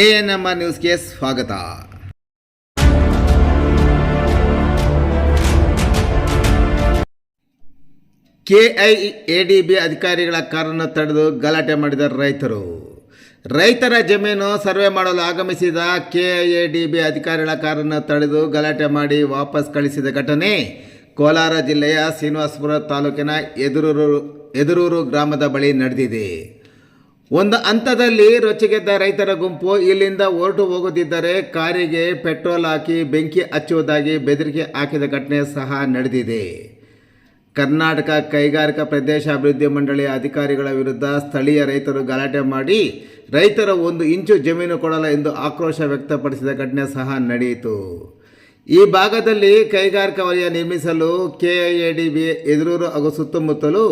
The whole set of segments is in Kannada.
ANMR ನ್ಯೂಸ್ಗೆ ಸ್ವಾಗತ. KIADB ಅಧಿಕಾರಿಗಳ ಕಾರನ್ನು ತಡೆದು ಗಲಾಟೆ ಮಾಡಿದ ರೈತರ ಜಮೀನು ಸರ್ವೆ ಮಾಡಲು ಆಗಮಿಸಿದ KIADB ಅಧಿಕಾರಿಗಳ ಕಾರನ್ನು ತಡೆದು ಗಲಾಟೆ ಮಾಡಿ ವಾಪಸ್ ಕಳಿಸಿದ ಘಟನೆ ಕೋಲಾರ ಜಿಲ್ಲೆಯ ಶ್ರೀನಿವಾಸಪುರ ತಾಲೂಕಿನ ಎದುರೂರು ಗ್ರಾಮದ ಬಳಿ ನಡೆದಿದೆ. ಒಂದು ಹಂತದಲ್ಲಿ ರೊಚ್ಚಿಗೆದ್ದ ರೈತರ ಗುಂಪು ಇಲ್ಲಿಂದ ಹೊರಟು ಹೋಗುತ್ತಿದ್ದರೆ ಕಾರಿಗೆ ಪೆಟ್ರೋಲ್ ಹಾಕಿ ಬೆಂಕಿ ಹಚ್ಚುವುದಾಗಿ ಬೆದರಿಕೆ ಹಾಕಿದ ಘಟನೆ ಸಹ ನಡೆದಿದೆ. ಕರ್ನಾಟಕ ಕೈಗಾರಿಕಾ ಪ್ರದೇಶಾಭಿವೃದ್ಧಿ ಮಂಡಳಿಯ ಅಧಿಕಾರಿಗಳ ವಿರುದ್ಧ ಸ್ಥಳೀಯ ರೈತರು ಗಲಾಟೆ ಮಾಡಿ ರೈತರ 1 ಇಂಚು ಜಮೀನು ಕೊಡಲ್ಲ ಎಂದು ಆಕ್ರೋಶ ವ್ಯಕ್ತಪಡಿಸಿದ ಘಟನೆ ಸಹ ನಡೆಯಿತು. ಈ ಭಾಗದಲ್ಲಿ ಕೈಗಾರಿಕಾ ವಲಯ ನಿರ್ಮಿಸಲು KIADB ಎದುರೂರು ಹಾಗೂ ಸುತ್ತಮುತ್ತಲು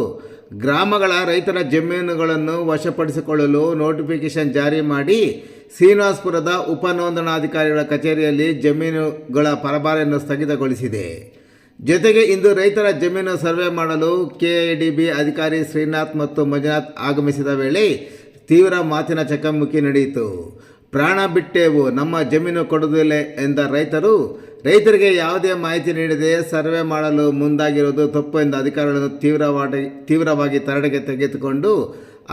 ಗ್ರಾಮಗಳ ರೈತರ ಜಮೀನುಗಳನ್ನು ವಶಪಡಿಸಿಕೊಳ್ಳಲು ನೋಟಿಫಿಕೇಶನ್ ಜಾರಿ ಮಾಡಿ ಶ್ರೀನಿವಾಸಪುರದ ಉಪನೋಂದಣಾಧಿಕಾರಿಗಳ ಕಚೇರಿಯಲ್ಲಿ ಜಮೀನುಗಳ ಪರಭಾರೆಯನ್ನು ಸ್ಥಗಿತಗೊಳಿಸಿದೆ. ಜೊತೆಗೆ ಇಂದು ರೈತರ ಜಮೀನು ಸರ್ವೆ ಮಾಡಲು KIADB ಅಧಿಕಾರಿ ಶ್ರೀನಾಥ್ ಮತ್ತು ಮಂಜುನಾಥ್ ಆಗಮಿಸಿದ ವೇಳೆ ತೀವ್ರ ಮಾತಿನ ಚಕಮಕಿ ನಡೆಯಿತು. ಪ್ರಾಣ ಬಿಟ್ಟೆವು, ನಮ್ಮ ಜಮೀನು ಕೊಡುವುದಿಲ್ಲ ಎಂದ ರೈತರಿಗೆ ಯಾವುದೇ ಮಾಹಿತಿ ನೀಡದೆ ಸರ್ವೆ ಮಾಡಲು ಮುಂದಾಗಿರುವುದು ತಪ್ಪು ಎಂದು ಅಧಿಕಾರಿಗಳನ್ನು ತೀವ್ರವಾಗಿ ತರಡೆಗೆ ತೆಗೆದುಕೊಂಡು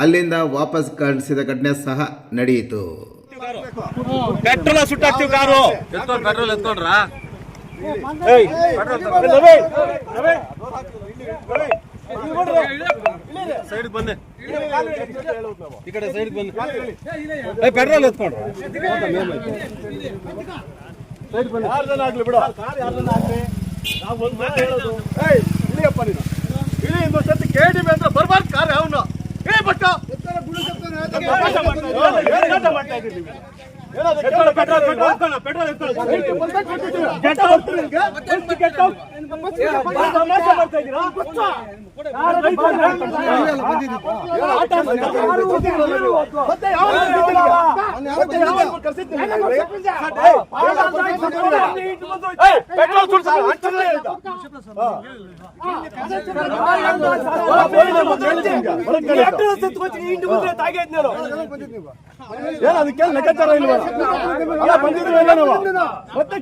ಅಲ್ಲಿಂದ ವಾಪಸ್ ಕಳಿಸಿದ ಘಟನೆ ಸಹ ನಡೆಯಿತು. ಪೆಟ್ರೋಲ್ ಎತ್ಕೊಂಡ್ರ KIADB ಅಂದ್ರೆ ಬರ್ಬಾರ್ದು ಕಾರ್ ಅವನು ಅದಕ್ಕೆ ಲೆಕ್ಕಾಚಾರ ಇಲ್ವಾ? ಬಂದಿದ್ರಲ್ಲ ನಾವು ಮತ್ತೆ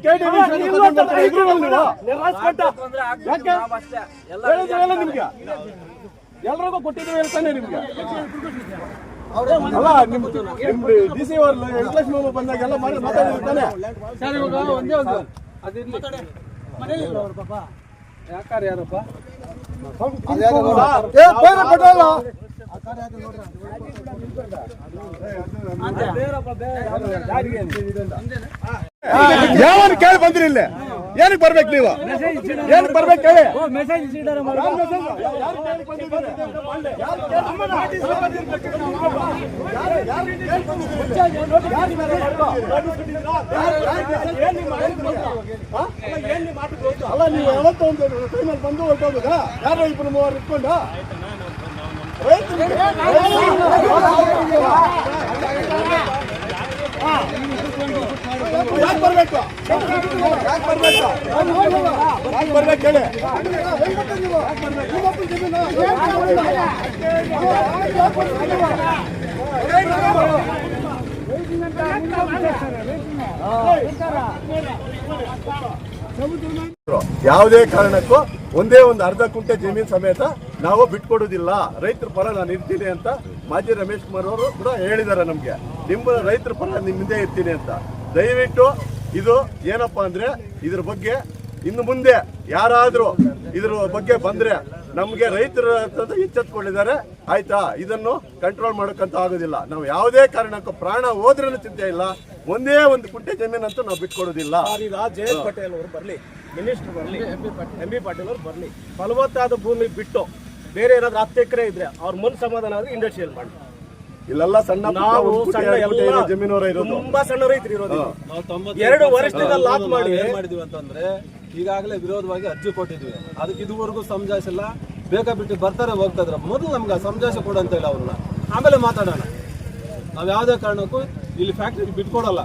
ನಿಮ್ಗೆ ಎಲ್ರಿಗೂ ಕೊಟ್ಟಿದ್ವಿ ಹೇಳ್ತಾನೆ ನಿಮ್ಗೆ ಅಲ್ಲ ನಿಮ್ DC ಅವರು ವೆಂಕಟೇಶ್ ಬಂದಾಗ ಎಲ್ಲ ಮಾಡಿ ಮಾತಾಡಿರ್ತಾನೆ. ಯಾಕಾರ ಯಾರಪ್ಪ ಯಾವನ್ ಕೇಳಿ ಬಂದ್ರಿ ಇಲ್ಲಿ ಏನಕ್ಕೆ ಬರ್ಬೇಕು ನೀವು? ಏನಕ್ಕೆ ಬರ್ಬೇಕು ಹೇಳಿ? ಅಲ್ಲ ನೀವು ಯಾವತ್ತೊಂದು ಟೈಮಲ್ಲಿ ಬಂದು ಹೊರಟೋಗುದಾ? ಯಾರು 2-3 ಇಟ್ಕೊಂಡು ಯಾಕೆ ಬರ್ಬೇಕು ಹೇಳಿ? ಯಾವುದೇ ಕಾರಣಕ್ಕೂ ಒಂದೇ ಒಂದು ಅರ್ಧ ಕುಂಟೆ ಜಮೀನು ಸಮೇತ ನಾವು ಬಿಟ್ಕೊಡೋದಿಲ್ಲ, ರೈತರ ಪರ ನಾನು ಇರ್ತೀನಿ ಅಂತ ಮಾಜಿ ರಮೇಶ್ ಕುಮಾರ್ ಅವರು ಕೂಡ ಹೇಳಿದ್ದಾರೆ. ನಮ್ಗೆ ನಿಮ್ಮ ರೈತರ ಪರ ನಿಮ್ಮಿಂದೇ ಇರ್ತೀನಿ ಅಂತ. ದಯವಿಟ್ಟು ಇದು ಏನಪ್ಪಾ ಅಂದ್ರೆ ಇದ್ರ ಬಗ್ಗೆ ಇನ್ನು ಮುಂದೆ ಯಾರಾದ್ರೂ ಇದ್ರ ಬಗ್ಗೆ ಬಂದ್ರೆ ನಮ್ಗೆ ರೈತರ ಎಚ್ಚೆತ್ಕೊಂಡಿದ್ದಾರೆ ಆಯ್ತಾ, ಇದನ್ನು ಕಂಟ್ರೋಲ್ ಮಾಡೋಕ್ಕಂತ ಆಗೋದಿಲ್ಲ. ನಾವು ಯಾವುದೇ ಕಾರಣಕ್ಕೂ ಪ್ರಾಣ ಹೋದ್ರೂ ಚಿಂತೆ ಇಲ್ಲ, ಒಂದೇ ಒಂದು ಕುಂಟೆ ಜಮೀನಂತೂ ನಾವು ಬಿಟ್ಕೊಡೋದಿಲ್ಲ. ಜಯಂತ್ ಪಟೇಲ್ ಅವರು ಬರ್ಲಿ, ಮಿನಿಸ್ಟರ್ ಬರ್ಲಿ, MB ಪಾಟೀಲ್ ಅವರು ಬರ್ಲಿ, ಫಲವತ್ತಾದ ಭೂಮಿ ಬಿಟ್ಟು ಬೇರೆ ಏನಾದ್ರು 10 ಎಕರೆ ಇದ್ರೆ ಅವ್ರ ಮನ್ ಸಮಾಧಾನ ಆದ್ರೆ ಇಂಡಸ್ಟ್ರಿಯಲ್ ಮಾಡಿ. ಇಲ್ಲೆಲ್ಲ ಸಣ್ಣ ಜಮೀನವರ ಇರೋದು, ತುಂಬಾ ಸಣ್ಣ ರೈತರು ಇರೋದು. 2 ವರ್ಷದಿಂದ ಲಾಕ್ ಮಾಡಿ ಏನ್ ಮಾಡಿದೀವಿ ಅಂತಂದ್ರೆ ಈಗಾಗಲೇ ವಿರೋಧವಾಗಿ ಅರ್ಜಿ ಕೊಟ್ಟಿದ್ವಿ. ಅದಕ್ಕೆ ಇದುವರೆಗೂ ಸಮಜಾಯಿಸಿಲ್ಲ, ಬೇಕಾಬಿಟ್ಟು ಬರ್ತಾರೆ ಹೋಗ್ತಾ ಇದ್ರ. ಮೊದಲು ನಮ್ಗೆ ಸಮಜಾಯಿಸಿ ಕೊಡು ಅಂತ ಇಲ್ಲ ಅವ್ರನ್ನ, ಆಮೇಲೆ ಮಾತಾಡೋಣ. ನಾವ್ ಯಾವುದೇ ಕಾರಣಕ್ಕೂ ಇಲ್ಲಿ ಫ್ಯಾಕ್ಟ್ರಿ ಬಿಟ್ಕೊಡಲ್ಲ.